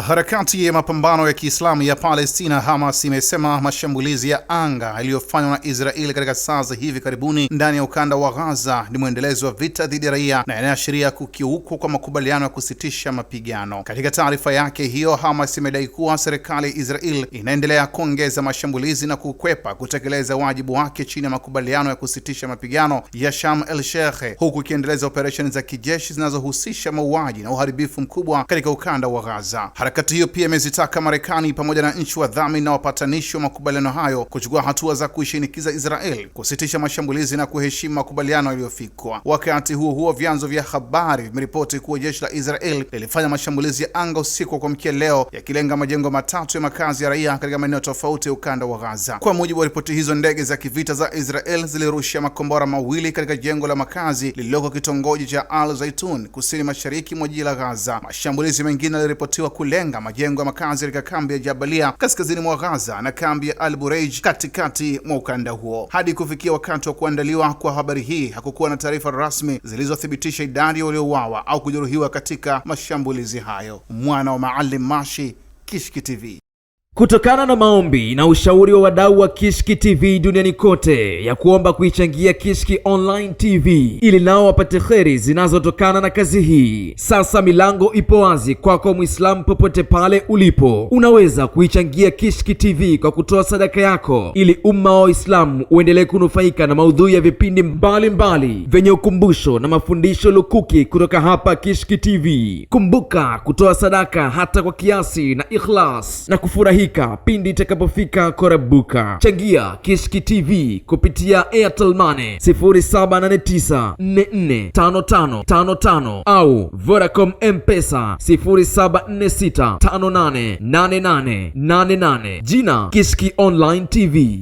Harakati ya mapambano ya Kiislamu ya Palestina Hamas imesema mashambulizi ya anga yaliyofanywa na Israeli katika saa za hivi karibuni ndani ya ukanda wa Gaza ni mwendelezo wa vita dhidi ya raia na yanaashiria kukiukwa kwa makubaliano ya kusitisha mapigano. Katika taarifa yake hiyo, Hamas imedai kuwa serikali ya Israeli inaendelea kuongeza mashambulizi na kukwepa kutekeleza wajibu wake chini ya makubaliano ya kusitisha mapigano ya Sharm el-Sheikh, huku ikiendeleza operesheni za kijeshi zinazohusisha mauaji na uharibifu mkubwa katika ukanda wa Gaza. Harakati hiyo pia imezitaka Marekani pamoja na nchi wadhamini na wapatanishi wa makubaliano hayo kuchukua hatua za kuishinikiza Israel kusitisha mashambulizi na kuheshimu makubaliano yaliyofikwa. Wakati huo huo, vyanzo vya habari vimeripoti kuwa jeshi la Israel lilifanya mashambulizi ya anga usiku wa kuamkia leo yakilenga majengo matatu ya makazi ya raia katika maeneo tofauti ya ukanda wa Gaza. Kwa mujibu wa ripoti hizo, ndege za kivita za Israel zilirusha makombora mawili katika jengo la makazi lililoko kitongoji cha Al Zaitun kusini mashariki mwa jiji la Gaza. Mashambulizi mengine yaliripotiwa kulenga majengo ya makazi katika kambi ya Jabalia kaskazini mwa Gaza na kambi ya Al Bureij katikati mwa ukanda huo. Hadi kufikia wakati wa kuandaliwa kwa habari hii, hakukuwa na taarifa rasmi zilizothibitisha idadi ya waliouawa au kujeruhiwa katika mashambulizi hayo. Mwana wa Maalim Mashi, Kishki TV. Kutokana na maombi na ushauri wa wadau wa Kishki TV duniani kote ya kuomba kuichangia Kishki Online TV ili nao wapate kheri zinazotokana na kazi hii, sasa milango ipo wazi kwako Muislamu popote pale ulipo. Unaweza kuichangia Kishki TV kwa kutoa sadaka yako ili umma wa Waislamu uendelee kunufaika na maudhui ya vipindi mbalimbali vyenye ukumbusho na mafundisho lukuki kutoka hapa Kishki TV. Kumbuka kutoa sadaka hata kwa kiasi na ikhlas na kufurahi pindi itakapofika korabuka. Changia Kishki TV kupitia Airtel Money 0789445555 au Vodacom M-Pesa 0746588888. Jina Kishki Online TV.